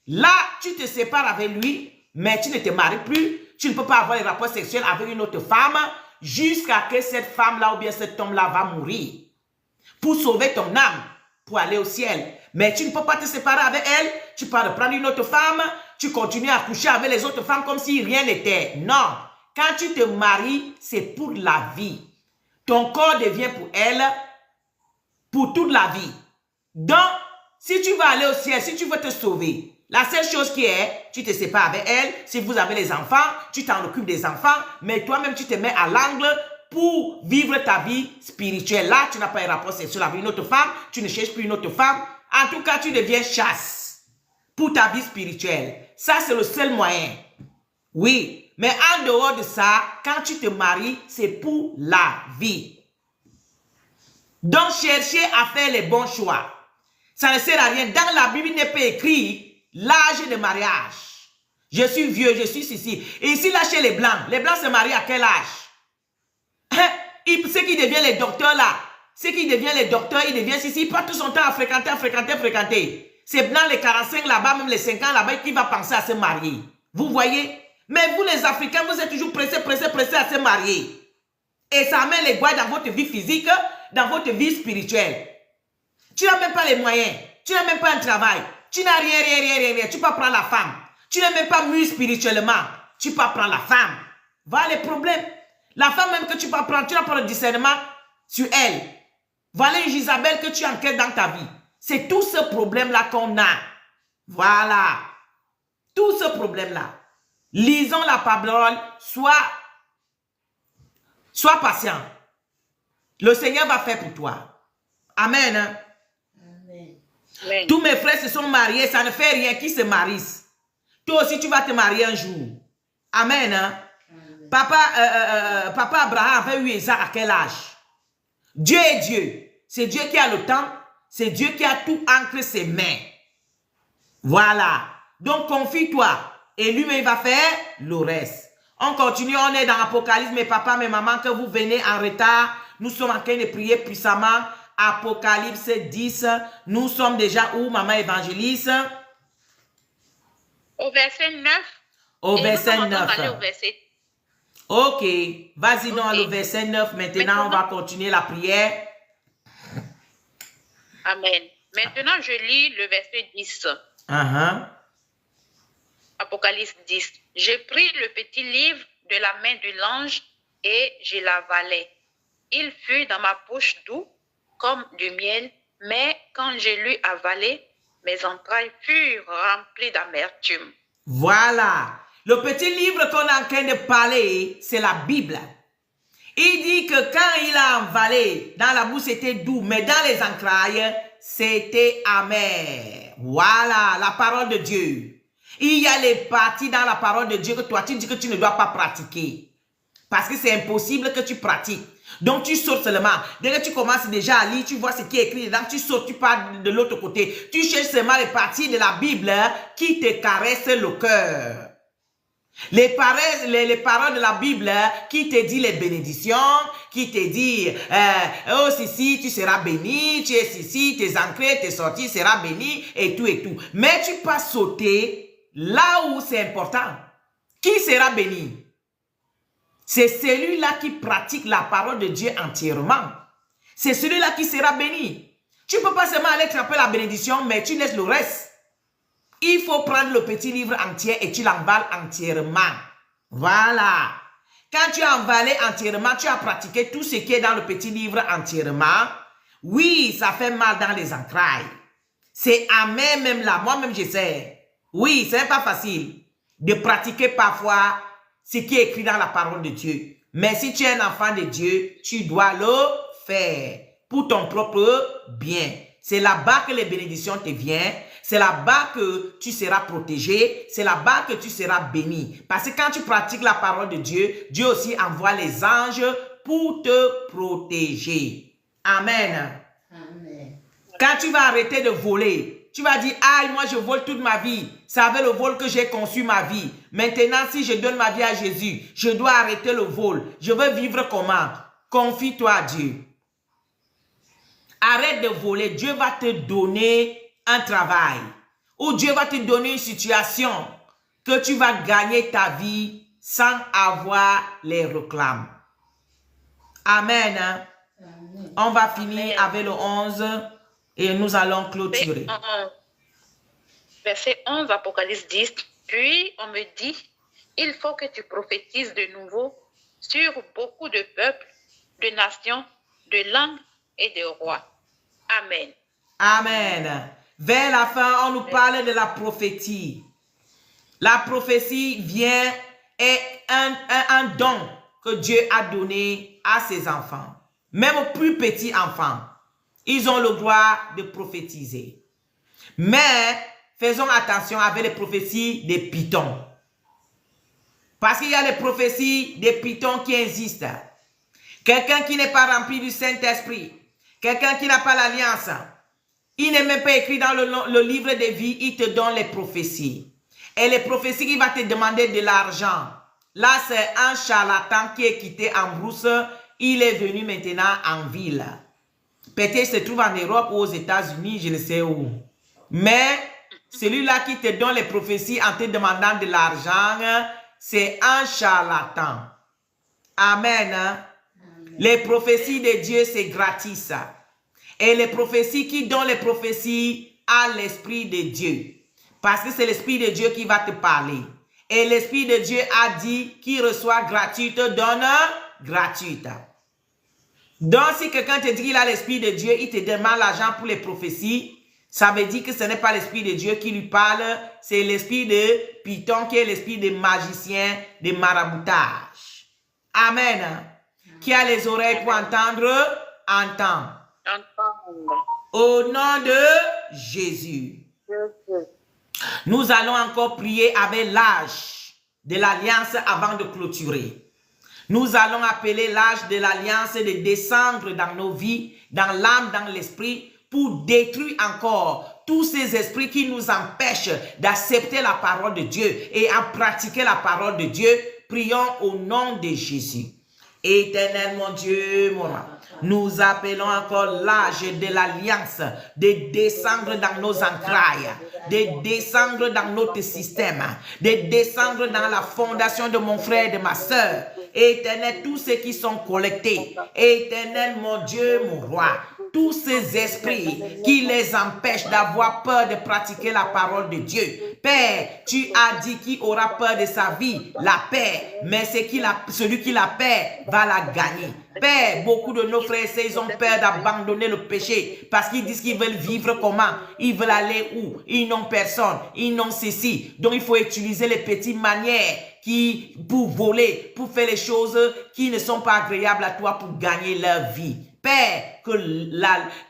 S1: là, tu te sépares avec lui, mais tu ne te maries plus. Tu ne peux pas avoir des rapports sexuels avec une autre femme jusqu'à ce que cette femme-là ou bien cet homme-là va mourir. Pour sauver ton âme, pour aller au ciel. Mais tu ne peux pas te séparer avec elle. Tu peux prendre une autre femme. Tu continues à coucher avec les autres femmes comme si rien n'était. Non. Quand tu te maries, c'est pour la vie. Ton corps devient pour elle pour toute la vie. Donc, si tu vas aller au ciel, si tu veux te sauver, la seule chose qui est, tu te sépares avec elle. Si vous avez les enfants, tu t'en occupes des enfants, mais toi-même, tu te mets à l'angle pour vivre ta vie spirituelle. Là, tu n'as pas un rapport sexuel avec une autre femme, tu ne cherches plus une autre femme. En tout cas, tu deviens chasse pour ta vie spirituelle. Ça, c'est le seul moyen. Oui, mais en dehors de ça, quand tu te maries, c'est pour la vie. Donc, cherchez à faire les bons choix. Ça ne sert à rien. Dans la Bible, il n'est pas écrit l'âge de mariage. Je suis vieux, je suis ceci. Et ici, là, chez les Blancs se marient à quel âge? Ceux qui deviennent les docteurs, là, ceux qui deviennent les docteurs, ils deviennent ceci. Ils passent tout son temps à fréquenter. C'est Blanc, les 45 là-bas, même les 5 ans là-bas, qui va penser à se marier. Vous voyez? Mais vous, les Africains, vous êtes toujours pressés à se marier. Et ça amène les gouailles dans votre vie physique, dans votre vie spirituelle. Tu n'as même pas les moyens. Tu n'as même pas un travail. Tu n'as rien. Tu peux prendre la femme. Tu n'es même pas mûr spirituellement. Tu peux prendre la femme. Voilà les problèmes. La femme même que tu peux prendre, tu n'as pas le discernement sur elle. Voilà une Jézabel que tu enquêtes dans ta vie. C'est tout ce problème-là qu'on a. Voilà. Tout ce problème-là. Lisons la parole. Sois patient. Le Seigneur va faire pour toi. Amen. Amen. Tous mes frères se sont mariés. Ça ne fait rien qu'ils se marient. Toi aussi, tu vas te marier un jour. Amen. Amen. Papa Abraham avait eu Isaac à quel âge? Dieu est Dieu. C'est Dieu qui a le temps. C'est Dieu qui a tout ancré ses mains. Voilà. Donc, confie-toi. Et lui-même va faire le reste. On continue. On est dans l'Apocalypse. Mes papas, mes mamans, que vous venez en retard. Nous sommes en train de prier puissamment. Apocalypse 10. Nous sommes déjà où, maman évangéliste?
S2: Au verset 9.
S1: Au verset 9.
S2: Au verset...
S1: Ok. Vas-y donc le verset 9. Maintenant, on va continuer la prière.
S2: Amen. Maintenant, je lis le verset 10. Apocalypse 10. J'ai pris le petit livre de la main de l'ange et je l'avalai. Il fut dans ma bouche doux comme du miel, mais quand je l'eus avalé, mes entrailles furent remplies d'amertume.
S1: Voilà. Le petit livre qu'on est en train de parler, c'est la Bible. Il dit que quand il a avalé, dans la bouche c'était doux, mais dans les entrailles, c'était amer. Voilà, la parole de Dieu. Il y a les parties dans la parole de Dieu que toi, tu dis que tu ne dois pas pratiquer. Parce que c'est impossible que tu pratiques. Donc, tu sautes seulement. Dès que tu commences déjà à lire, tu vois ce qui est écrit dedans, tu sautes, tu pars de l'autre côté. Tu cherches seulement les parties de la Bible qui te caressent le cœur. Les paroles de la Bible qui te dit les bénédictions, qui te dit, oh si, tu seras béni, tu es si, tes entrées, tes sorties seront bénies, et tout et tout. Mais tu peux sauter là où c'est important. Qui sera béni? C'est celui-là qui pratique la parole de Dieu entièrement. C'est celui-là qui sera béni. Tu ne peux pas seulement aller attraper la bénédiction, mais tu laisses le reste. Il faut prendre le petit livre entier et tu l'emballes entièrement. Voilà. Quand tu as emballé entièrement, tu as pratiqué tout ce qui est dans le petit livre entièrement. Oui, ça fait mal dans les entrailles. C'est amer même là. Moi-même, je sais. Oui, ce n'est pas facile de pratiquer parfois ce qui est écrit dans la parole de Dieu. Mais si tu es un enfant de Dieu, tu dois le faire pour ton propre bien. C'est là-bas que les bénédictions te viennent. C'est là-bas que tu seras protégé. C'est là-bas que tu seras béni. Parce que quand tu pratiques la parole de Dieu, Dieu aussi envoie les anges pour te protéger. Amen. Amen. Quand tu vas arrêter de voler, tu vas dire, ah, moi je vole toute ma vie. C'est avec le vol que j'ai conçu ma vie. Maintenant, si je donne ma vie à Jésus, je dois arrêter le vol. Je veux vivre comment? Confie-toi à Dieu. Arrête de voler. Dieu va te donner un travail. Ou Dieu va te donner une situation que tu vas gagner ta vie sans avoir les réclames. Amen. Amen. On va finir avec le 11 et nous allons clôturer.
S2: Verset 11, Apocalypse 10. Puis on me dit, il faut que tu prophétises de nouveau sur beaucoup de peuples, de nations, de langues et de rois. Amen.
S1: Amen. Vers la fin, on nous parle de la prophétie. La prophétie vient est un don que Dieu a donné à ses enfants. Même aux plus petits enfants, ils ont le droit de prophétiser. Mais faisons attention avec les prophéties des pitons. Parce qu'il y a les prophéties des pitons qui existent. Quelqu'un qui n'est pas rempli du Saint-Esprit, quelqu'un qui n'a pas l'alliance, il n'est même pas écrit dans le livre de vie, il te donne les prophéties. Et les prophéties, il va te demander de l'argent. Là, c'est un charlatan qui est quitté en brousse. Il est venu maintenant en ville. Peut-être se trouve en Europe ou aux États-Unis, je ne sais où. Mais celui-là qui te donne les prophéties en te demandant de l'argent, c'est un charlatan. Amen. Amen. Les prophéties de Dieu, c'est gratis. Et les prophéties qui donnent les prophéties à l'Esprit de Dieu. Parce que c'est l'Esprit de Dieu qui va te parler. Et l'Esprit de Dieu a dit qui reçoit gratuit te donne gratuite. Donc si quelqu'un te dit qu'il a l'Esprit de Dieu, il te demande l'argent pour les prophéties, ça veut dire que ce n'est pas l'Esprit de Dieu qui lui parle, c'est l'Esprit de Python qui est l'Esprit des magiciens, de maraboutage. Amen. Qui a les oreilles pour entendre, entend. Au nom de Jésus. Nous allons encore prier avec l'âge de l'alliance avant de clôturer. Nous allons appeler l'âge de l'alliance de descendre dans nos vies, dans l'âme, dans l'esprit, pour détruire encore tous ces esprits qui nous empêchent d'accepter la parole de Dieu et à pratiquer la parole de Dieu. Prions au nom de Jésus. Éternel mon Dieu, mon roi, nous appelons encore l'âge de l'alliance, de descendre dans nos entrailles, de descendre dans notre système, de descendre dans la fondation de mon frère et de ma soeur. Éternel, tous ceux qui sont collectés, éternel mon Dieu, mon roi, tous ces esprits qui les empêchent d'avoir peur de pratiquer la parole de Dieu. Père, tu as dit qui aura peur de sa vie, la paix, mais celui qui la paix va la gagner. Père, beaucoup de nos frères et sœurs, ils ont peur d'abandonner le péché parce qu'ils disent qu'ils veulent vivre comment? Ils veulent aller où? Ils n'ont personne, ils n'ont ceci. Donc il faut utiliser les petites manières pour voler, pour faire les choses qui ne sont pas agréables à toi pour gagner leur vie. Père, que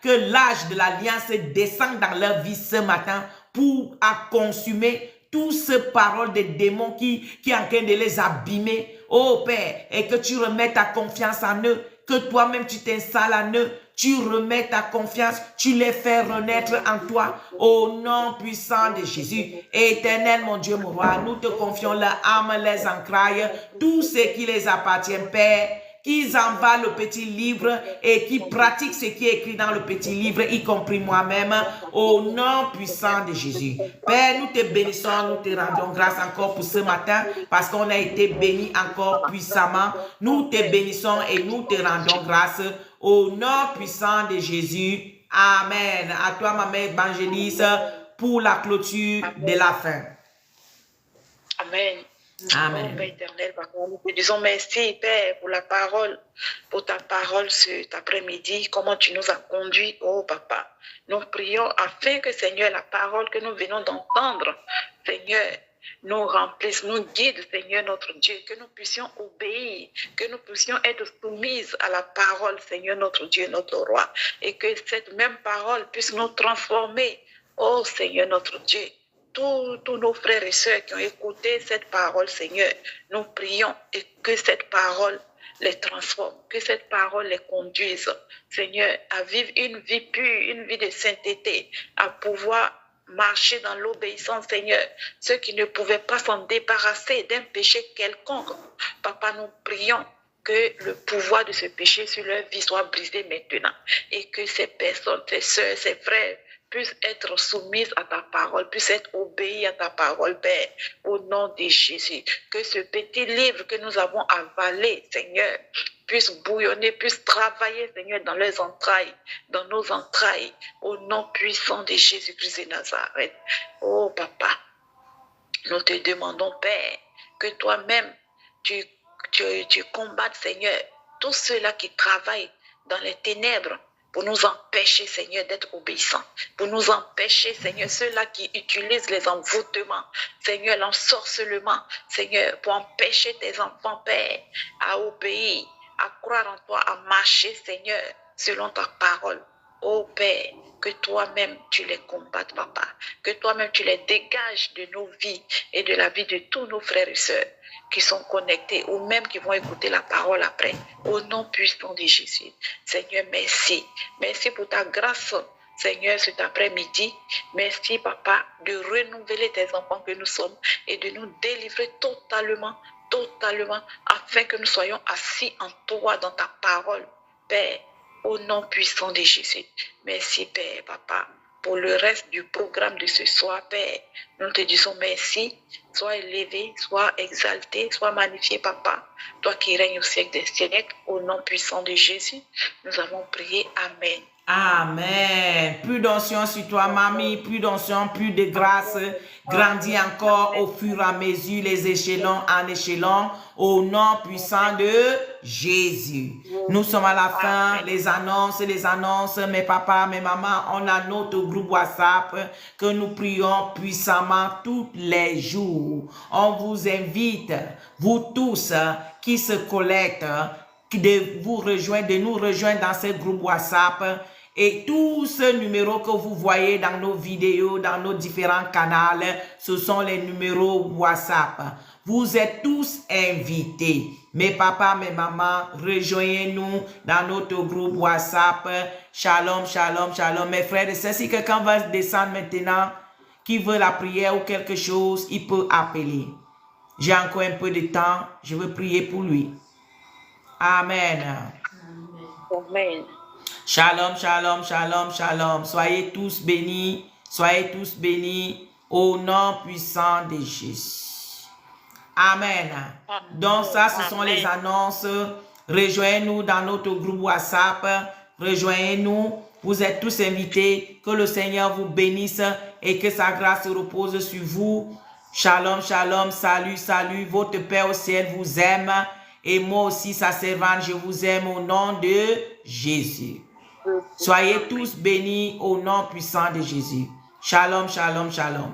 S1: l'âge de l'alliance descende dans leur vie ce matin pour consumer toutes ces paroles des démons qui est en train de les abîmer. Oh Père, et que tu remettes ta confiance en eux, que toi-même tu t'installes en eux, tu remets ta confiance, tu les fais renaître en toi, au nom puissant de Jésus. Éternel, mon Dieu, mon roi, nous te confions leur âme, les entrailles, tout ce qui les appartient, Père, qu'ils envoient le petit livre et qui pratiquent ce qui est écrit dans le petit livre, y compris moi-même, au nom puissant de Jésus. Père, nous te bénissons, nous te rendons grâce encore pour ce matin, parce qu'on a été bénis encore puissamment. Nous te bénissons et nous te rendons grâce au nom puissant de Jésus. Amen. À toi, ma mère évangéliste, pour la clôture de la fin.
S2: Amen.
S1: Amen.
S2: Oh, Père éternel, Papa, nous te disons merci, Père, pour la parole, pour ta parole cet après-midi, comment tu nous as conduits, oh Papa. Nous prions afin que, Seigneur, la parole que nous venons d'entendre, Seigneur, nous remplisse, nous guide, Seigneur notre Dieu, que nous puissions obéir, que nous puissions être soumises à la parole, Seigneur notre Dieu, notre roi, et que cette même parole puisse nous transformer, oh Seigneur notre Dieu. Tous nos frères et sœurs qui ont écouté cette parole, Seigneur, nous prions et que cette parole les transforme, que cette parole les conduise, Seigneur, à vivre une vie pure, une vie de sainteté, à pouvoir marcher dans l'obéissance, Seigneur. Ceux qui ne pouvaient pas s'en débarrasser d'un péché quelconque, Papa, nous prions que le pouvoir de ce péché sur leur vie soit brisé maintenant et que ces personnes, ces sœurs, ces frères, puissent être soumises à ta parole, puissent être obéis à ta parole, Père, au nom de Jésus. Que ce petit livre que nous avons avalé, Seigneur, puisse bouillonner, puisse travailler, Seigneur, dans leurs entrailles, dans nos entrailles, au nom puissant de Jésus-Christ de Nazareth. Oh, Papa, nous te demandons, Père, que toi-même, tu combattes, Seigneur, tous ceux-là qui travaillent dans les ténèbres, pour nous empêcher, Seigneur, d'être obéissants, pour nous empêcher, Seigneur, ceux-là qui utilisent les envoûtements, Seigneur, l'ensorcellement, Seigneur, pour empêcher tes enfants, Père, à obéir, à croire en toi, à marcher, Seigneur, selon ta parole. Oh Père, que toi-même tu les combattes, Papa, que toi-même tu les dégages de nos vies et de la vie de tous nos frères et sœurs qui sont connectés ou même qui vont écouter la parole après. Au nom puissant de Jésus. Seigneur, merci. Merci pour ta grâce, Seigneur, cet après-midi. Merci, Papa, de renouveler tes enfants que nous sommes et de nous délivrer totalement, afin que nous soyons assis en toi, dans ta parole, Père, au nom puissant de Jésus. Merci, Père, Papa, pour le reste du programme de ce soir, Père. Nous te disons merci. Sois élevé, sois exalté, sois magnifié, Papa. Toi qui règnes au siècle des siècles, au nom puissant de Jésus, nous avons prié. Amen.
S1: Amen. Plus d'onction sur toi, mamie, plus d'onction, plus de grâce. Grandis encore au fur et à mesure, les échelons en échelon, au nom puissant de Jésus. Nous sommes à la fin, les annonces, mes papas, mes mamans, on a notre groupe WhatsApp que nous prions puissamment tous les jours. On vous invite, vous tous qui se collectent, de nous rejoindre dans ce groupe WhatsApp. Et tous ce numéros que vous voyez dans nos vidéos, dans nos différents canaux, ce sont les numéros WhatsApp. Vous êtes tous invités. Mes papas, mes mamans, rejoignez-nous dans notre groupe WhatsApp. Shalom, shalom, shalom. Mes frères et sœurs, si quelqu'un va descendre maintenant, qui veut la prière ou quelque chose, il peut appeler. J'ai encore un peu de temps, je veux prier pour lui. Amen.
S2: Amen.
S1: Shalom, shalom, shalom, shalom. Soyez tous bénis au nom puissant de Jésus. Amen. Donc ça, ce sont les annonces. Rejoignez-nous dans notre groupe WhatsApp. Rejoignez-nous. Vous êtes tous invités. Que le Seigneur vous bénisse et que sa grâce repose sur vous. Shalom, shalom, salut, salut. Votre Père au ciel vous aime. Et moi aussi, sa servante, je vous aime au nom de Jésus. Soyez tous bénis au nom puissant de Jésus. Shalom, shalom, shalom.